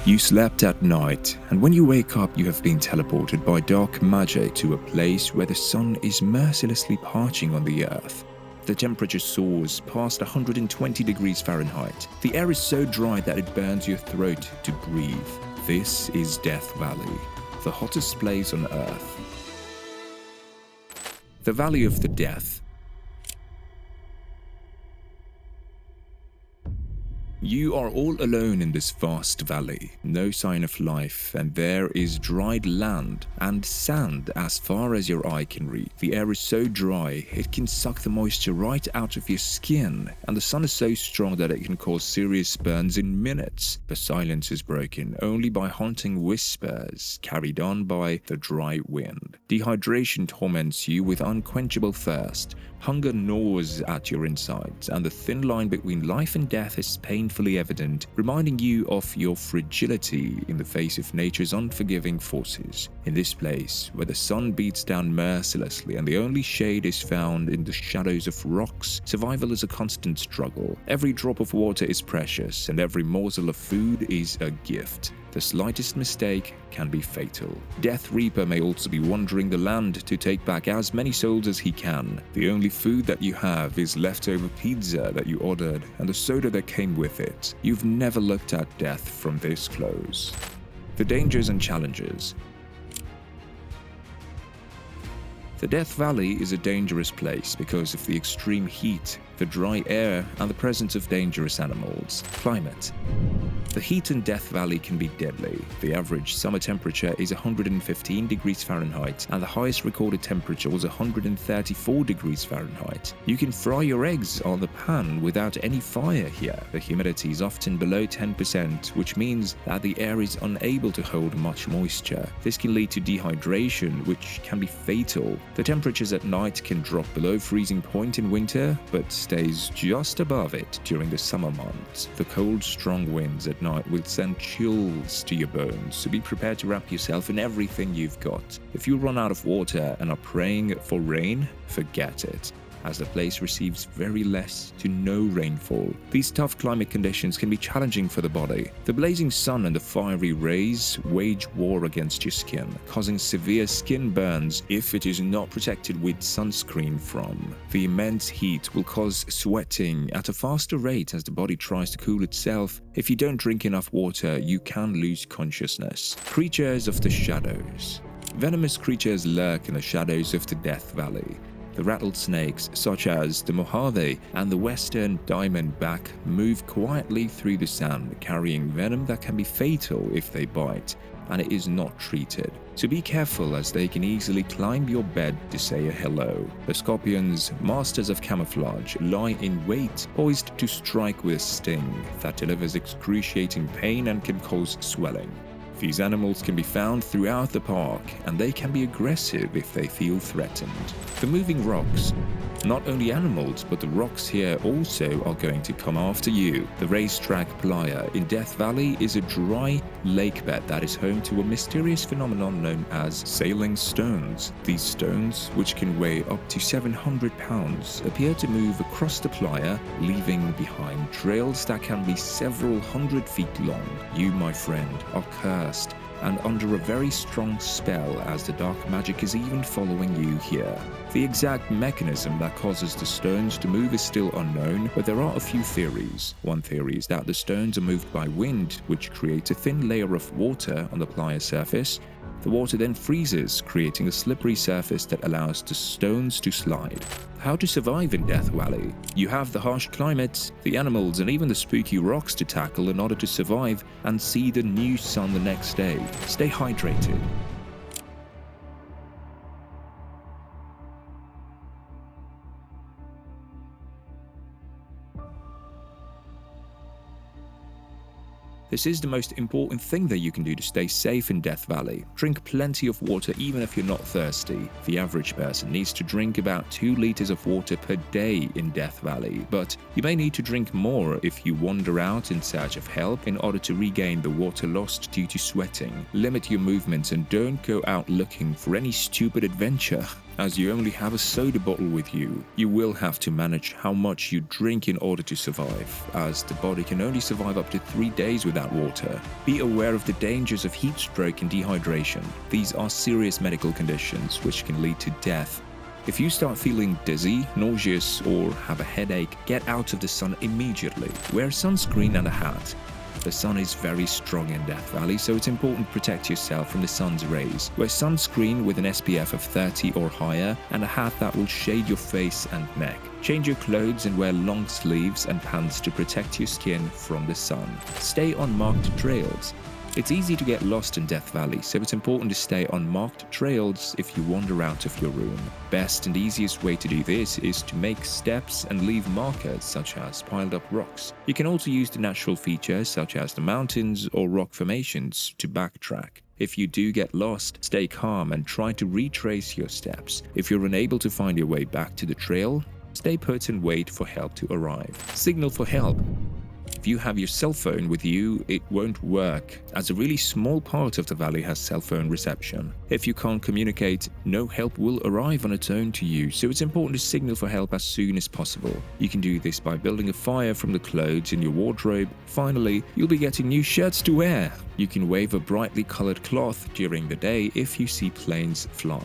You slept at night, and when you wake up you have been teleported by dark magic to a place where the sun is mercilessly parching on the earth. The temperature soars past 120 degrees Fahrenheit. The air is so dry that it burns your throat to breathe. This is Death Valley, the hottest place on earth. The Valley of the Death. You are all alone in this vast valley, no sign of life, and there is dried land and sand as far as your eye can reach. The air is so dry, it can suck the moisture right out of your skin, and the sun is so strong that it can cause serious burns in minutes. The silence is broken only by haunting whispers, carried on by the dry wind. Dehydration torments you with unquenchable thirst. Hunger gnaws at your insides, and the thin line between life and death is painfully evident, reminding you of your fragility in the face of nature's unforgiving forces. In this place, where the sun beats down mercilessly and the only shade is found in the shadows of rocks, survival is a constant struggle. Every drop of water is precious, and every morsel of food is a gift. The slightest mistake can be fatal. Death Reaper may also be wandering the land to take back as many souls as he can. The only food that you have is leftover pizza that you ordered and the soda that came with it. You've never looked at death from this close. The dangers and challenges. The Death Valley is a dangerous place because of the extreme heat, the dry air, and the presence of dangerous animals. Climate. The heat in Death Valley can be deadly. The average summer temperature is 115 degrees Fahrenheit, and the highest recorded temperature was 134 degrees Fahrenheit. You can fry your eggs on the pan without any fire here. The humidity is often below 10%, which means that the air is unable to hold much moisture. This can lead to dehydration, which can be fatal. The temperatures at night can drop below freezing point in winter, but stays just above it during the summer months. The cold, strong winds at night will send chills to your bones, so be prepared to wrap yourself in everything you've got. If you run out of water and are praying for rain, forget it, as the place receives very less to no rainfall. These tough climate conditions can be challenging for the body. The blazing sun and the fiery rays wage war against your skin, causing severe skin burns if it is not protected with sunscreen from. The immense heat will cause sweating at a faster rate as the body tries to cool itself. If you don't drink enough water, you can lose consciousness. Creatures of the shadows. Venomous creatures lurk in the shadows of the Death Valley. The rattlesnakes, such as the Mojave and the western diamondback, move quietly through the sand, carrying venom that can be fatal if they bite, and it is not treated. So be careful, as they can easily climb your bed to say a hello. The scorpions, masters of camouflage, lie in wait, poised to strike with a sting that delivers excruciating pain and can cause swelling. These animals can be found throughout the park, and they can be aggressive if they feel threatened. The moving rocks. Not only animals, but the rocks here also are going to come after you. The racetrack playa in Death Valley is a dry lake bed that is home to a mysterious phenomenon known as sailing stones. These stones, which can weigh up to 700 pounds, appear to move across the playa, leaving behind trails that can be several hundred feet long. You, my friend, are cursed and under a very strong spell, as the dark magic is even following you here. The exact mechanism that causes the stones to move is still unknown, but there are a few theories. One theory is that the stones are moved by wind, which creates a thin layer of water on the playa surface. The water then freezes, creating a slippery surface that allows the stones to slide. How to survive in Death Valley. You have the harsh climate, the animals, and even the spooky rocks to tackle in order to survive and see the new sun the next day. Stay hydrated. This is the most important thing that you can do to stay safe in Death Valley. Drink plenty of water even if you're not thirsty. The average person needs to drink about 2 liters of water per day in Death Valley, but you may need to drink more if you wander out in search of help in order to regain the water lost due to sweating. Limit your movements and don't go out looking for any stupid adventure. as you only have a soda bottle with you. You will have to manage how much you drink in order to survive, as the body can only survive up to 3 days without water. Be aware of the dangers of heat stroke and dehydration. These are serious medical conditions which can lead to death. If you start feeling dizzy, nauseous, or have a headache, get out of the sun immediately. Wear sunscreen and a hat. The sun is very strong in Death Valley, so it's important to protect yourself from the sun's rays. Wear sunscreen with an SPF of 30 or higher and a hat that will shade your face and neck. Change your clothes and wear long sleeves and pants to protect your skin from the sun. Stay on marked trails. It's easy to get lost in Death Valley, so it's important to stay on marked trails if you wander out of your room. Best and easiest way to do this is to make steps and leave markers such as piled up rocks. You can also use the natural features such as the mountains or rock formations to backtrack. If you do get lost, stay calm and try to retrace your steps. If you're unable to find your way back to the trail, stay put and wait for help to arrive. Signal for help. If you have your cell phone with you, it won't work, as a really small part of the valley has cell phone reception. If you can't communicate, no help will arrive on its own to you, so it's important to signal for help as soon as possible. You can do this by building a fire from the clothes in your wardrobe. Finally, you'll be getting new shirts to wear. You can wave a brightly colored cloth during the day if you see planes fly.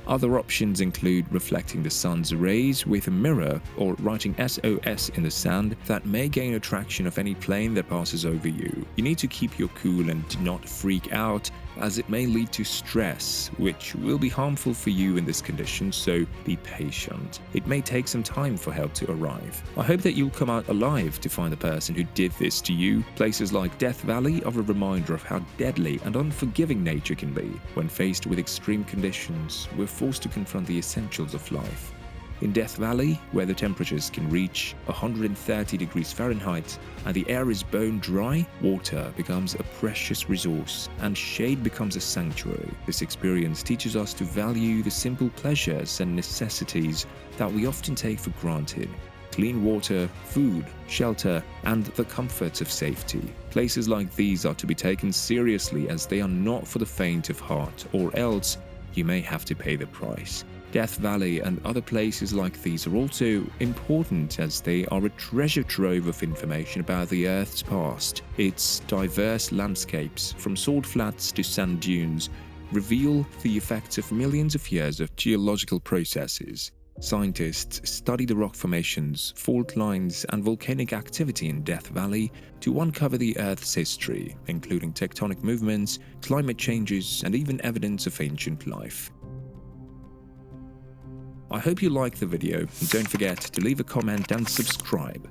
Other options include reflecting the sun's rays with a mirror or writing SOS in the sand that may gain attraction of any plane that passes over you. You need to keep your cool and do not freak out, as it may lead to stress, which will be harmful for you in this condition, so be patient. It may take some time for help to arrive. I hope that you'll come out alive to find the person who did this to you. Places like Death Valley are a reminder of how deadly and unforgiving nature can be. When faced with extreme conditions, we're forced to confront the essentials of life. In Death Valley, where the temperatures can reach 130 degrees Fahrenheit and the air is bone dry, water becomes a precious resource and shade becomes a sanctuary. This experience teaches us to value the simple pleasures and necessities that we often take for granted. Clean water, food, shelter, and the comforts of safety. Places like these are to be taken seriously, as they are not for the faint of heart, or else you may have to pay the price. Death Valley and other places like these are also important, as they are a treasure trove of information about the Earth's past. Its diverse landscapes, from salt flats to sand dunes, reveal the effects of millions of years of geological processes. Scientists study the rock formations, fault lines, and volcanic activity in Death Valley to uncover the Earth's history, including tectonic movements, climate changes, and even evidence of ancient life. I hope you liked the video, and don't forget to leave a comment and subscribe.